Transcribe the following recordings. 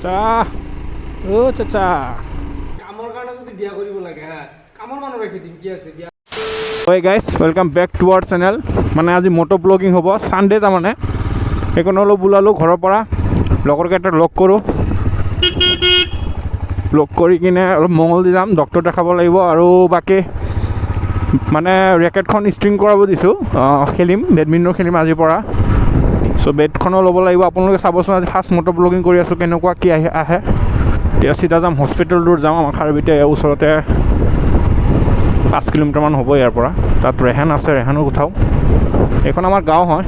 চাচা ও চাচা কামৰ কাৰণে যদি বিয়া কৰিব লাগে হা কামৰ মানুহ ৰাখি দিম কি আছে বিয়া Hey guys, welcome back to our channel. মানে আজি মোটো ব্লগিং হ'ব সানডে তা মানে এখন হলো বুলালো ঘৰৰ পৰা লগৰ কেইটা লগ কৰো লগ কৰি কিনে অলপ মঙ্গল দি যাম ডক্টৰ দেখাব লাগিব আৰু বাকি মানে ৰেকেটখন ষ্ট্ৰিং কৰাব দিছো খেলিম বেডমিণ্টন খেলিম আজিৰ পৰা সো বেডখনো ল'ব লাগিব আপোনালোকে চাবচোন আজি ফাৰ্ষ্ট মোটো ব্লগিং কৰি আছো কেনেকুৱা কি আহে এতিয়া সিধা যাম হস্পিটেল দূৰ যাম আমাৰ খাৰবিতে ওচৰতে 5 কিলোমিটাৰ মান হ'ব ইয়াৰ পৰা তাত ৰেহান আছে ৰেহানক উঠাও এখন আমাৰ গাঁও হয়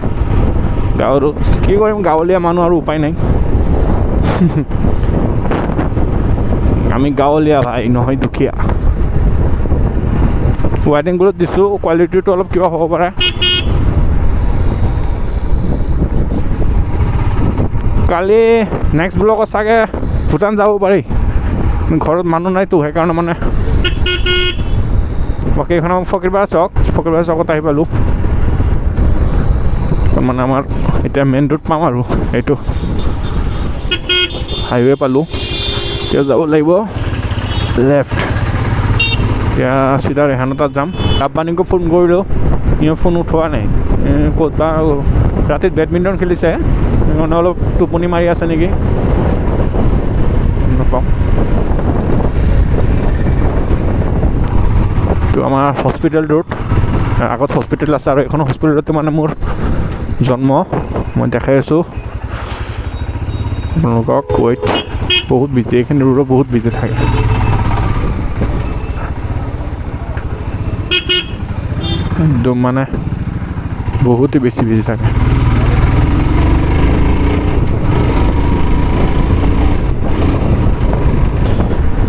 গাঁৱৰ কি কৰিম গাঁৱলীয়া মানুহ আৰু উপায় নাই আমি গাঁৱলীয়া ভাই নহয় দুখীয়া ৱাইডিং গ্ৰুপ দিছো কোৱালিটিটো অলপ কিবা হ'ব পাৰে কালি নেক্সট ব্লগত চাগে ভূটান যাব পাৰি ঘৰত মানুহ নাইতো সেইকাৰণে মানে বাকী এখন ফকিৰবাৰ চকত আহি পালোঁ মানে আমাৰ এতিয়া মেইন ৰোড পাম আৰু এইটো হাইৱে পালোঁ এতিয়া যাব লাগিব লেফ্ট এতিয়া চিধা ৰেহানৰ তাত যাম কাব্বানীকো ফোন কৰিলোঁ ইও ফোন উঠোৱা নাই ক'ত বা ৰাতিত বেডমিণ্টন খেলিছে সেইকাৰণে অলপ টোপনি মাৰি আছে নেকি নাপাওঁ তো আমাৰ হস্পিটেলটোত আগত হস্পিটেল আছে আৰু এখন হস্পিটেলতে মানে মোৰ জন্ম মই দেখাই আছোঁ আপোনালোকক ৱেইট বহুত বিজি এইখিনি ৰোডো বহুত বিজি থাকে একদম মানে বহুতেই বেছি বিজি থাকে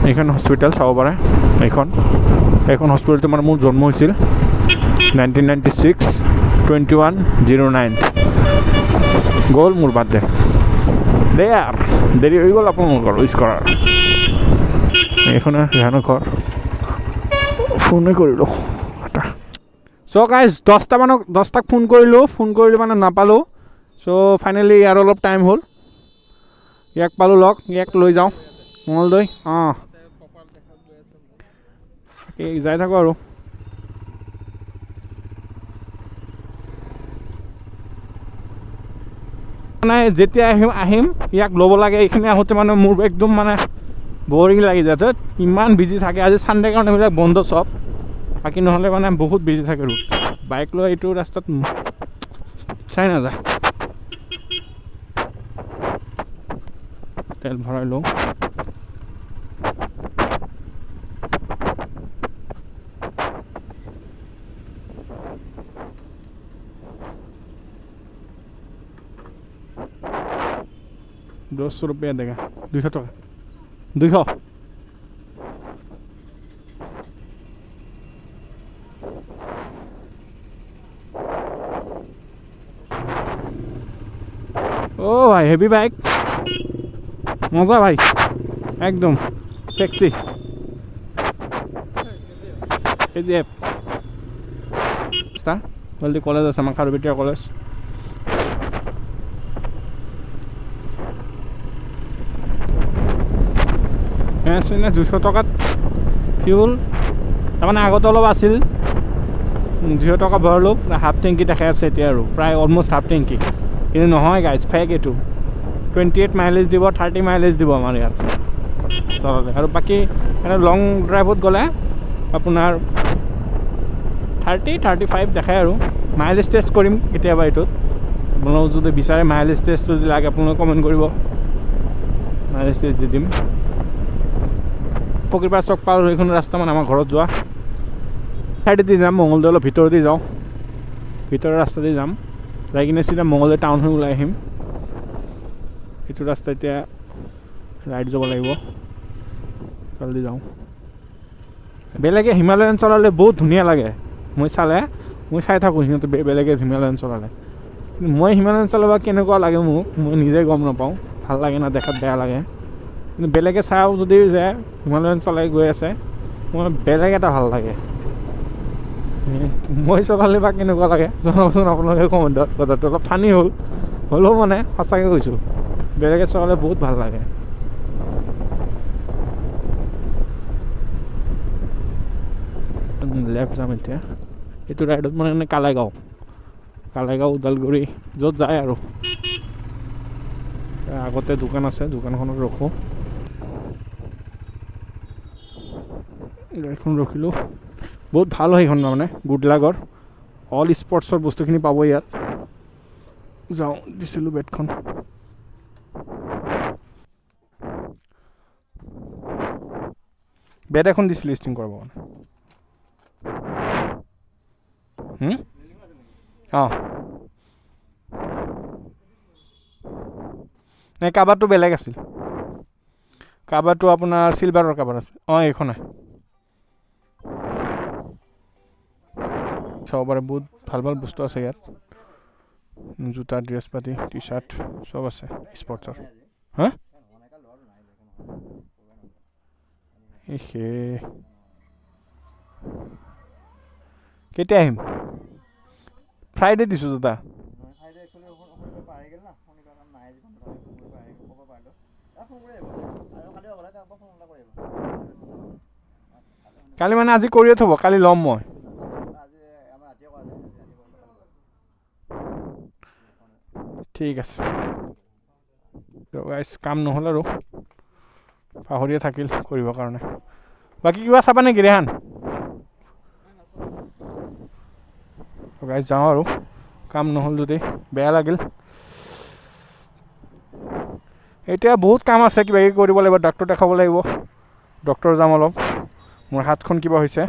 এইখন হস্পিটেল চাব পাৰে এইখন হস্পিটেলটো মানে মোৰ জন্ম হৈছিল 1996 2109 গ'ল মোৰ বাৰ্থডে দে আৰু দেৰি হৈ গ'ল আপোনালোকৰ উইচ কৰাৰ এইখনে ৰেহানৰ ঘৰ ফোনে কৰিলোঁ চ' গাইজ 10টাক ফোন কৰিলোঁ মানে নাপালোঁ চ' ফাইনেলি ইয়াৰ অলপ টাইম হ'ল ইয়াক পালোঁ লগ ইয়াক লৈ যাওঁ মঙলদৈ যাই থাকোঁ আৰু মানে যেতিয়া আহিম ইয়াক ল'ব লাগে এইখিনি আহোঁতে মানে মোৰ একদম মানে বৰিং লাগি যায় ইমান বিজি থাকে আজি চানডে কাৰণে এইবিলাক বন্ধ চব বাকী নহ'লে মানে বহুত বিজি থাকে ৰোড বাইক লৈ এইটো ৰাস্তাত ইচ্ছাই নাযায় তেল ভৰাই লওঁ $200 देगा 200 टका 200 ओ भाई हेवी बाइक मजा भाई एकदम सेक्सी KGF जल्दी कॉलेज আছে আমাৰ খাৰবিটিয়া কলেজ এনে 200 টকাত ফিউল তাৰমানে আগতে অলপ আছিল 200 টকা ভৰালোঁ হাফ টেংকি দেখাই আছে এতিয়া আৰু প্ৰায় অলমষ্ট হাফ টেংকি কিন্তু নহয় গাইজ ফেক এইটো 28 মাইলেজ দিব 30 মাইলেজ দিব আমাৰ ইয়াত চলালে আৰু বাকী এনে লং ড্ৰাইভত গ'লে আপোনাৰ 30-35 দেখায় আৰু মাইলেজ টেষ্ট কৰিম কেতিয়াবা এইটোত আপোনালোক যদি বিচাৰে মাইলেজ টেষ্ট যদি লাগে আপোনালোকে কমেণ্ট কৰিব মাইলেজ টেষ্ট দি দিম ফকিৰপাৰ চক পাৰ এইখন ৰাস্তা মানে আমাৰ ঘৰত যোৱা চাইডেদি যাম মঙলদৈ অলপ ভিতৰদি যাওঁ ভিতৰৰ ৰাস্তা দি যাম যাই কিনে চিধা মঙলদৈ টাউন হৈ ওলাই আহিম এইটো ৰাস্তা এতিয়া ৰাইড যাব লাগিব জলদি যাওঁ বেলেগে হিমালয়ান চলালে বহুত ধুনীয়া লাগে মই চাই থাকোঁ সিহঁতে বেলেগে হিমালয়ান চলালে কিন্তু মই হিমালয়ান চলাব কেনেকুৱা লাগে মোক মই নিজে গম নাপাওঁ ভাল লাগে না দেখাত বেয়া লাগে কিন্তু বেলেগে চাওঁ যদি যে হিমালয়ান চলাই গৈ আছে মই বেলেগ এটা ভাল লাগে মই চলালে বা কেনেকুৱা লাগে জনাবচোন আপোনালোকে কমেণ্টত কথাটো অলপ ফানি হ'লেও মানে সঁচাকৈ কৈছোঁ বেলেগে চলালে বহুত ভাল লাগে লেফ্ট যাম এতিয়া এইটো ৰাইডত মানে কালাইগাঁও ওদালগুৰি য'ত যায় আৰু আগতে দোকান আছে দোকানখনত ৰখোঁ গাড়ীখন ৰখিলোঁ বহুত ভাল হয় সেইখন মানে গুডলাগৰ অল স্পৰ্টছৰ বস্তুখিনি পাব ইয়াত যাওঁ দিছিলোঁ বেটখন বেট এখন দিছিলোঁ ষ্টিং কৰাব মানে অঁ নাই কাবাৰটো বেলেগ আছিল কাবাৰটো আপোনাৰ চিলভাৰৰ কাবাৰ আছে অঁ এইখনে চাব পাৰে বহুত ভাল ভাল বস্তু আছে ইয়াত জোতা ড্ৰেছ পাতি টি চাৰ্ট চব আছে স্পৰ্টছৰ হা কেতিয়া আহিম ফ্ৰাইডে দিছোঁ জোতা কালি মানে আজি কৰিয়ে থ'ব কালি ল'ম মই ঠিক আছে কাম নহ'ল আৰু পাহৰিয়ে থাকিল কৰিবৰ কাৰণে বাকী কিবা চাবা নেকি ৰেহান যাওঁ আৰু কাম নহ'ল যদি বেয়া লাগিল এতিয়া বহুত কাম আছে কিবা কিবি কৰিব লাগিব ডাক্তৰ দেখাব লাগিব ডক্তৰ যাম অলপ মোৰ হাতখন কিবা হৈছে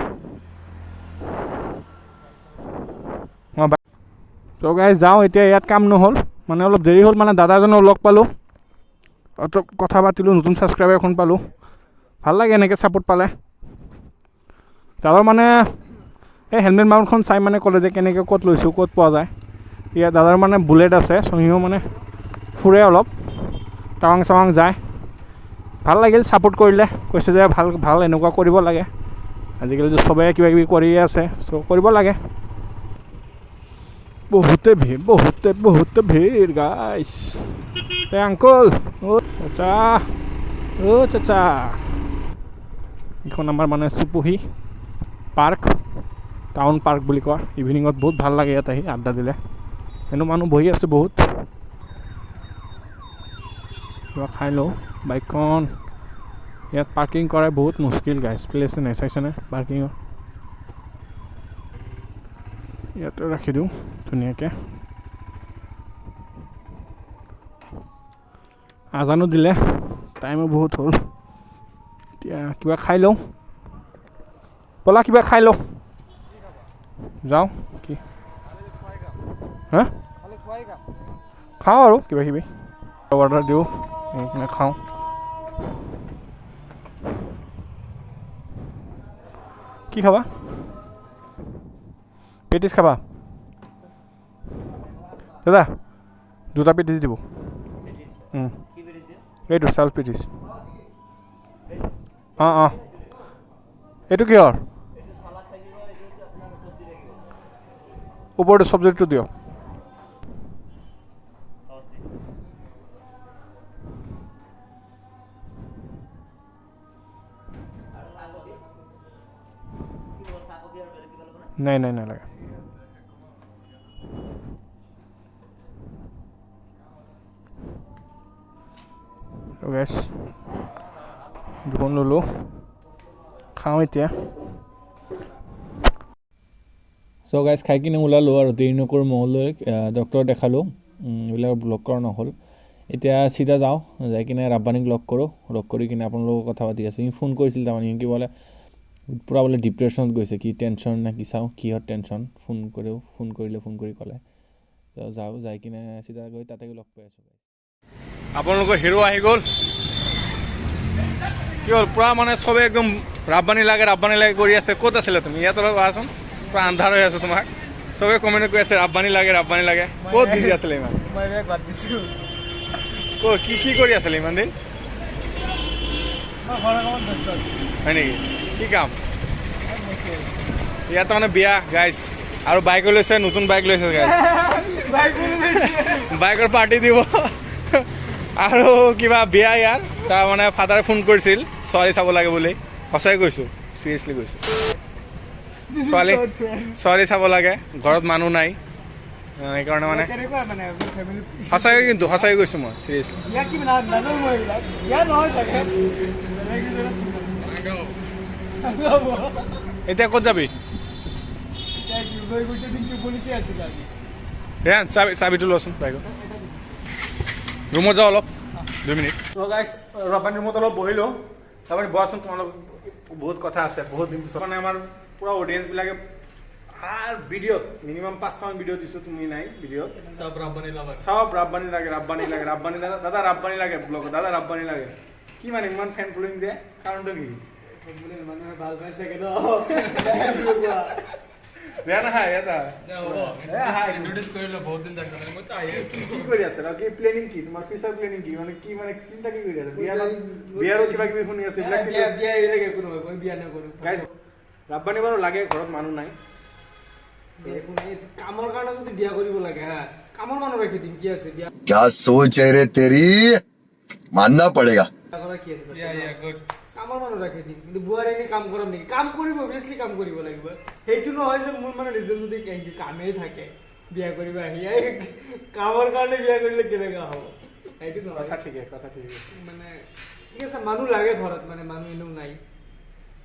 যাওঁ এতিয়া ইয়াত কাম নহ'ল মানে অলপ দেৰি হ'ল মানে দাদাজনক লগ পালোঁ কথা পাতিলোঁ নতুন ছাবস্ক্ৰাইবাৰ এখন পালোঁ ভাল লাগে এনেকৈ ছাপোৰ্ট পালে দাদাৰ মানে এই হেলমেট মাউণ্টখন চাই মানে ক'লে যে কেনেকৈ ক'ত লৈছোঁ ক'ত পোৱা যায় ইয়াত দাদাৰ মানে বুলেট আছে সিও মানে ফুৰে অলপ টাৱাং চাৱাং যায় ভাল লাগিল ছাপোৰ্ট কৰিলে কৈছে যে ভাল ভাল এনেকুৱা কৰিব লাগে আজিকালি যে চবেই কিবা কিবি কৰিয়ে আছে চ' কৰিব লাগে বহুতে ভিৰ গাইছ এই আংকল চাচা এইখন আমাৰ মানে চুপুহি পাৰ্ক টাউন পাৰ্ক বুলি কয় ইভিনিঙত বহুত ভাল লাগে ইয়াত আহি আড্ডা দিলে এনে মানুহ বহি আছে বহুত কিবা খাই লওঁ বাইকখন ইয়াত পাৰ্কিং কৰে বহুত মুস্কিল গাইছ প্লেচ নাই চাইছেনে পাৰ্কিঙৰ ইয়াতে ৰাখি দিওঁ ধুনীয়াকৈ আজানো দিলে টাইমো বহুত হ'ল এতিয়া কিবা খাই লওঁ ব'লা কিবা খাই লওঁ যাওঁ কি হা খাওঁ আৰু কিবা কিবি অৰ্ডাৰ দিওঁ এইখিনি খাওঁ কি খাবা পেটিছ খাবা দাদা দুটা পেটিছ দিব এইটো চাউল পেটিছ অঁ এইটো কিহৰ ওপৰটো চব্জিটো দিয়ক নাই নালাগে দুখন ল'লোঁ খাওঁ এতিয়া চ' গাইজ খাই কিনে ওলালোঁ আৰু দেৰি নকৰোঁ মহললৈ ডক্টৰ দেখালোঁ এইবিলাক ব্লগ কৰা নহ'ল এতিয়া চিধা যাওঁ যাই কিনে ৰাব্বানীক লগ কৰি কিনে আপোনালোকৰ কথা পাতি আছে সি ফোন কৰিছিল তাৰমানে কি বোলে পূৰা বোলে ডিপ্ৰেশ্যনত গৈছে কি টেনশ্যন নে কি চাওঁ কিহৰ টেনশ্যন ফোন কৰি ক'লে যাওঁ যাই কিনে চিধা গৈ তাতে লগ পাই আছোঁ আপোনালোকৰ হিৰো আহি গ'ল কি হ'ল পূৰা মানে চবে একদম ৰাব্বানী লাগে কৰি আছে ক'ত আছিলে তুমি ইয়াত অলপ আহাচোন পূৰা আন্ধাৰ হৈ আছোঁ তোমাক চবে কমেণ্ট কৰি আছে ৰাব্বানী লাগে ক'ত বিজি আছিলে ইমান ক'ত কি কৰি আছিলে ইমান দিন হয় নেকি কি কাম ইয়াত মানে বিয়া গাইজ আৰু বাইকো লৈছে নতুন বাইক লৈছে গাইজ বাইকৰ পাৰ্টি দিব আৰু কিবা বিয়া ইয়াৰ তাৰ মানে ফাদাৰে ফোন কৰিছিল ছোৱালী চাব লাগে বুলি সঁচাই কৈছোঁ চিৰিয়াছলি কৈছোঁ ছোৱালী ছোৱালী চাব লাগে ঘৰত মানুহ নাই সেইকাৰণে মানে কেনেকুৱা মানে ফেমিলি সঁচাকৈ কিন্তু সঁচাকৈ কৈছোঁ মই চিৰিয়াছলি ইয়াৰ কি নাজানো মই এইবিলাক ইয়াৰ নহয় চাগে এতিয়া ক'ত যাবি ৰেহান চাবিটো লচোন বাইকত ৰুমত যাওঁ অলপ 2 মিনিট গাইছ ৰবানী ৰুমত অলপ বহিলোঁ তাৰপৰা বহাচোন তোমালোক বহুত কথা আছে বহুত দিন পিছত মানে আমাৰ পুৰা অডিয়েঞ্চবিলাকে ভিডিঅ'ত মিনিমাম 5টামান ভিডিঅ' দিছোঁ তুমি নাই ভিডিঅ'ত চব ৰাব্বানী লাগে দাদা ৰাব্বানী লাগে ব্লগত দাদা ৰাব্বানী লাগে কি মানে ইমান ফেন ফলোইং দিয়ে কাৰণটো কি মানুহে ভাল পাইছে ন বেয়া নাখায় এটা কি কৰি আছে কি প্লেনিং কি তোমাৰ পিছৰ প্লেনিং কি মানে কি মানে চিন্তা কি কৰি আছে বিয়াৰো কিবা কিবি শুনি আছে বিয়া নকৰো ৰাব্বানী বাৰু লাগে ঘৰত মানুহ নাই কামৰ কাৰণে যদি বিয়া কৰিব লাগে হা কামৰ মানুহ ৰাখি দিম কি আছে বিয়া क्या सोच है रे तेरी मानना पड़ेगा কি আছে কামৰ মানুহ ৰাখি দিম কিন্তু বুঢ়াৰ এনে কাম কৰাম নেকি কাম কৰিব অভিয়াছলি কাম কৰিব লাগিব সেইটো নহয় যে মোৰ মানে নিজৰ যদি কামেই থাকে বিয়া কৰিব আহি কামৰ কাৰণে বিয়া কৰিলে কেনেকুৱা হ'ব সেইটো নহয় কথা ঠিকে মানে ঠিক আছে মানুহ লাগে ঘৰত মানে মানুহ এনেও নাই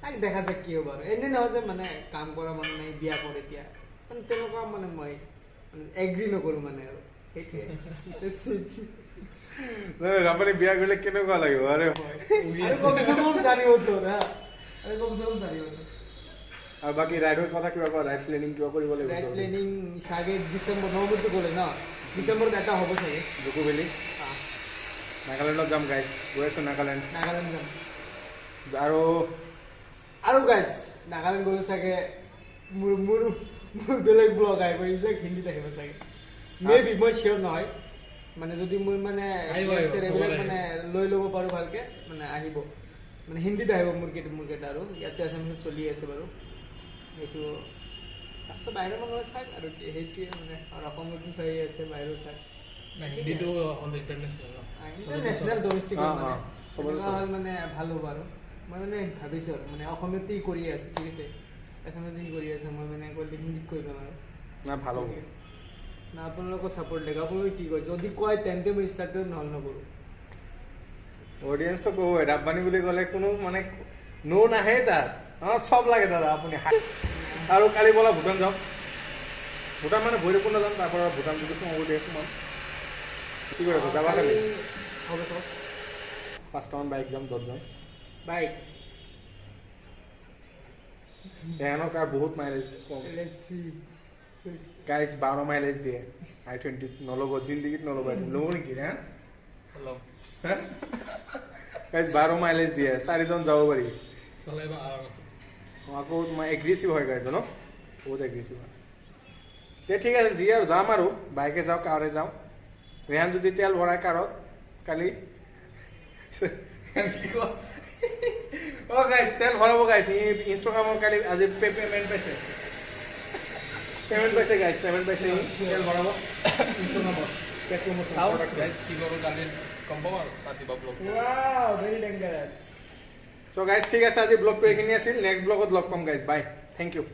তাক দেখা যাক কি হ'ব আৰু এনে নহয় যে মানে কাম কৰা মানুহ নাই বিয়া কৰে এতিয়া মানে তেনেকুৱা মানে মই এগ্ৰি নকৰো মানে আৰু সেইটোৱে ৰাব্বানী বিয়া কৰিলে কেনেকুৱা লাগিব আৰে কমচে কম 4 বছৰ হা আৰু বাকী ৰাইডৰ কথা কিবা কোৱা ৰাইড প্লেনিং কিবা কৰিব লাগিব ৰাইড প্লেনিং চাগে ডিচেম্বৰ নৱেম্বৰটো গ'লে ন ডিচেম্বৰত এটা হ'ব চাগে জুকু ভেলি নাগালেণ্ডত যাম গাইজ গৈ আছোঁ নাগালেণ্ড যাম আৰু গাইজ নাগালেণ্ড গ'লে চাগে মোৰ বেলেগ ব্লগ আহিব এইবিলাক হিন্দীত আহিব চাগে মেবি মই চিয়ৰ নহয় মানে যদি মোৰ মানে মানে লৈ ল'ব পাৰোঁ ভালকে মানে আহিব মানে হিন্দীত আহিব মোৰ কেইটা আৰু ইয়াতে আছামিছত চলি আছে বাৰু সেইটো তাৰপিছত বাহিৰৰ মানুহে চাই আৰু কি সেইটোৱে মানে আৰু অসমতো চাই আছে বাহিৰৰ চাই ইণ্টাৰনেশ্যনেল ডমেষ্টিক হ'ল মানে ভাল হ'ব আৰু মই মানে ভাবিছোঁ আৰু মানে অসমীয়াতেই কৰি আছোঁ ঠিক আছে আছামিজত কৰি আছে মই মানে হিন্দীত কৰি ল'ম আৰু না ভাল হ'ব না আপোনালোকৰ ছাপোৰ্ট লাগে আপোনালোকে কি কয় যদি কয় তেন্তে মই ষ্টাৰ্ট নহ'ল নকৰোঁ অডিয়েঞ্চটো ক'বই ৰাব্বানী বুলি ক'লে কোনো মানে নো নাহে তাত চব লাগে দাদা আপুনি আৰু কালি ব'লা ভূটান যাওঁ ভূটান মানে ভৈৰৱকুণ্ড যাম তাৰ পৰা ভূটান যদি সোমাব দিয়ে সোমাম কি কৰিব যাবা কালি হ'ব চব 5টামান বাইক যাম 10 যাম বাইক এহেনৰ কাৰ বহুত মাইলেজ কম গাইজ 12 মাইলেজ দিয়ে i20 নল'ব জিন্দগীত নল'ব ল'ব নেকি হে গাইজ 12 মাইলেজ দিয়ে 4জন যাব পাৰি আকৌ তোমাৰ এগ্ৰেছিভ হয় গাড়ীটো ন বহুত এগ্ৰেছিভ হয় ঠিক আছে যি আৰু যাম আৰু বাইকে যাওঁ কাৰে যাওঁ ৰেহান যদি তেল ভৰাই কাৰত কালি গাইজ তেল ভৰাব গাইজ ইনষ্টাগ্ৰামৰ কালি আজি পেমেণ্ট পাইছে গাইজ পেমেণ্ট পাইছে তেল ভৰাব চ' গাইজ ঠিক আছে আজি ব্লগটো এইখিনি আছিল নেক্সট ব্লগত লগ পাম গাইজ বাই থেংক ইউ